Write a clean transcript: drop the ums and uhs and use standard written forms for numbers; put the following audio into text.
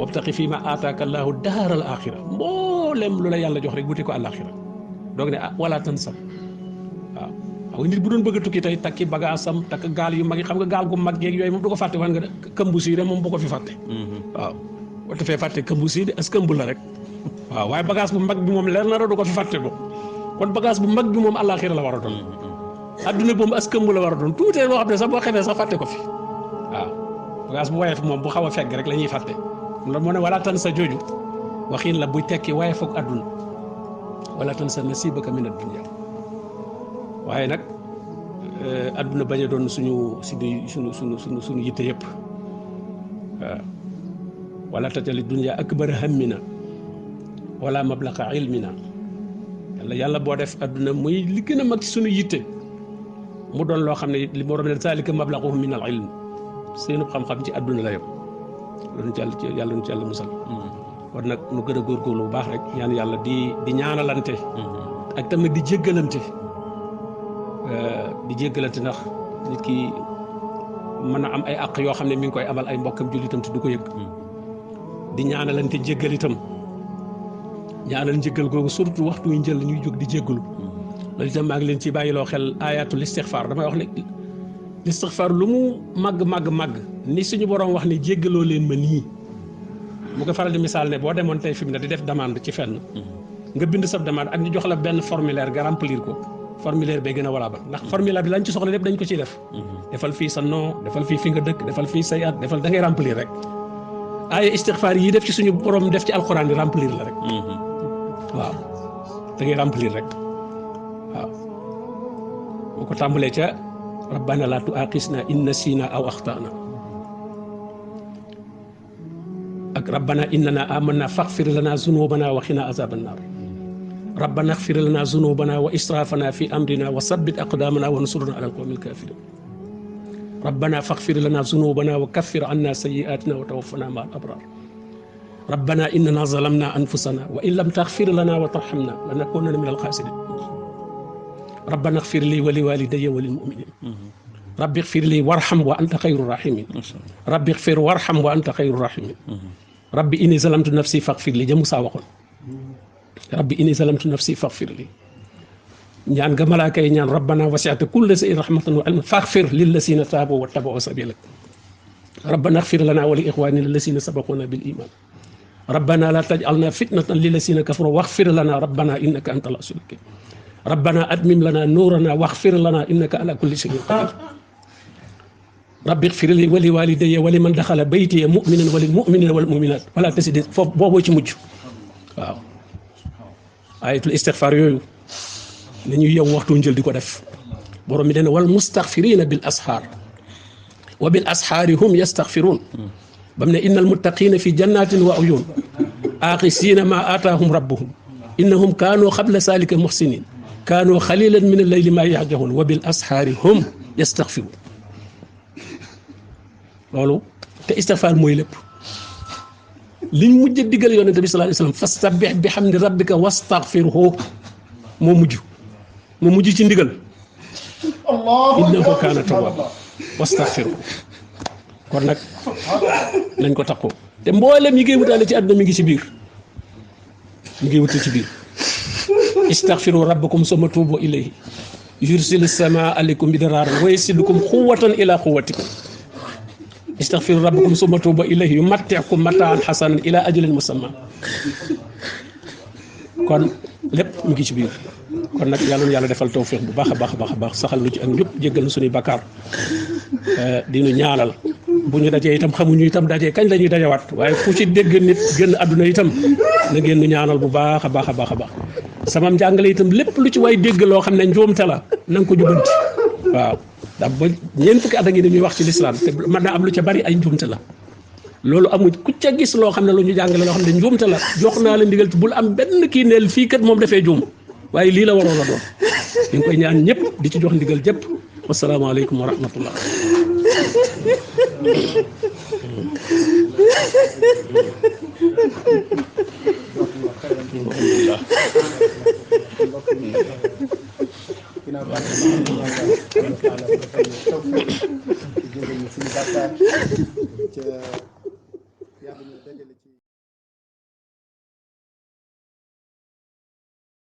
wabtaqi fii ma aataaka allahu daaral axira mboolem lu la yàlla jox rek wuti ko àllaaxira doog ne wala tansa waaw waaw nit bu doon bëgg a tukki tey takki bagaasam takk gaal yu mag yi xam nga gaal gu mag yeeg yooyu moom du ko fàtte wan nga këmbu sii de moom bu ko fi fàtte waaw wata fee fàtte këmbu sii de est-ce que këmbu la rek waaw waaye bagage bu mag bi moom leer na du ko fi fàtte bo kon bagage bu mag bi moom àllaaxira la war a doon adduna bi moom as këmbu la war a doon tuutee loo xam ne sax boo xefee sax fàtte ko fi waaw bagage bu woyof moom bu xaw a fegg rek la ñuy fàtte loolu moo ne wala tan sa jooju waxiin la buy tekki waaye foog adduna wala tan sa nasibaka min ad-dunya waaye nag adduna bañ a doon suñu yitte yëpp waaw wala tajali dunya akbara hammina wala mablaqa ilmina yàlla boo def adduna muy li gën a mag ci suñu yitte mu doon loo xam ne li moo ne zalika mablaquhum min al ilm seenu xam-xam ci adduna la yëpp loolu yàlla nu ci yàlla musal kon nag nu gën a góorgóorlu bu baax rek ñaan yàlla di ñaanalante ak tamit di jéggalante ndax nit ki mën na am ay àq yoo xam ne mi ngi koy amal ay mbokkam jullitam te du ko yëg di ñaanalante jéggal itam ñaanal njéggal googu surtout waxtu yu njël ñuy jóg di jéggalu loolu itam maa ngi leen ci bàyyiloo xel ayatul istixfaar damay wax ne istixfaar lu mu màgg ni suñu borom wax ni jéggaloo leen ma nii mu ko faral di misaal ne boo demoon tey fi mu ne di def demande ci fenn nga bind sa demande ak ñu jox la benn formulaire nga remplir ko formulaire bee gën a valable ndax formulaire bi lañ ci soxla lépp dañ ko ciy def defal fii sa nom defal fii fi nga dëkk defal fii say at defal da ngay remplir rek ay istixfaar yi def ci suñu borom def ci alxuraan di remplir la rek waaw da ngay remplir rek waaw boo ko tàmbalee ca rabbana la tuaqisna in nasina aw axtana ak rabbana innana amanna faghfir lana zunubana wa qina azaban nar rabbana ighfir lana zunubana wa israfana fi amrina wa sabbit aqdamana wa ansurna ala alqawmi alkafirin rabbana faghfir lana zunubana wa kaffir anna sayyi'atina wa tawaffana ma al abrar rabbana innana zalamna anfusana wa in lam taghfir lana wa tarhamna lanakunanna min alkhasirin rabbana ighfir li wa li walidayya wa lil mu'minin rabbi ighfir li warham wa anta khayru rahimin rabbi ighfir warham wa anta khayru rahimin rabbi inni zalamtu nafsi faghfir li jëmu saa waxoon rabbi inni zalamtu nafsi faghfir li ñaan nga malaaka yi ñaan rabbana wasi'ta kulla shay'in rahmatan wa ilman faghfir lillazina tabu wa tabau sabilak rabbana ighfir lana wa li ikhwanina allazina sabaquna bil iman rabbana la taj'alna fitnatan lillazina kafaru waghfir lana rabbana innaka antal azizul hakim rabbana atmim lana nurana waghfir lana innaka ala kulli shay'in qadir rabbi ighfir li wa li walidayya wa liman dakhala baytiya mu'minan wa lil mu'minina wal mu'minat wala tasid foofu booboo ci mujj waaw ayatul istighfar yooyu nañuy yow waxtu njël di ko def borom mi dana wal mustaghfirina bil ashar wa bil ashari hum yastaghfirun bam ne innal muttaqina fi jannatin wa uyun aqisina ma ataahum rabbuhum innahum kaanu qabla zalika muhsinin kaanu xalilan min al-layli ma yahjahun wa bil ashari hum yastaghfirun loolu te istighfar mooy lépp liñ mujj a digal yonent bi sallallahu alayhi wasallam fastabbih bihamdi rabbika wastaghfirhu moo mujj ci ndigal innahu kaana tawwaaba wastaghfirhu kon nag nañ ko takkoo te mboolem yi ngay wutaale ci àdduna mi ngi ci biir istaghfiru rabbakum summa tuubu ilayhi yursilu samaa alaykum midraaran wa yazidkum quwwatan ila quwwatikum istaghfiru rabbakum summa tuubu ilayhi yumatti'kum mataan hasanan ila ajalin musamma kon lépp mi ngi ci biir kon nag yàlla defal tawfiq bu baax a baax saxal nu ci ak njub jéggal nu suñuy bakkaar di nu ñaanal bu ñu dajee itam xamuñu itam dajee kañ la ñuy dajawaat waaye ku ci dégg nit génn àdduna itam na ngeen nu ñaanal bu baax a baax sama njàngale itam lépp lu ci waay dégg loo xam ne njuumte la na nga ko jubanti waaw ndax ba ñeent fukki at a ngi ñuy wax ci lislaam te mën naa am lu ca bari ay njuumte la loolu amul ku ca gis loo xam ne lu ñu jàngale loo xam ne njuumte la jox naa la ndigal bul am benn kii neel fii kat moom dafee juum waaye lii la waroon a doon ñu ngi koy ñaan ñëpp di ci jox ndigal jëpp wasalaamaaleykum wa rahmatullah ginnaaw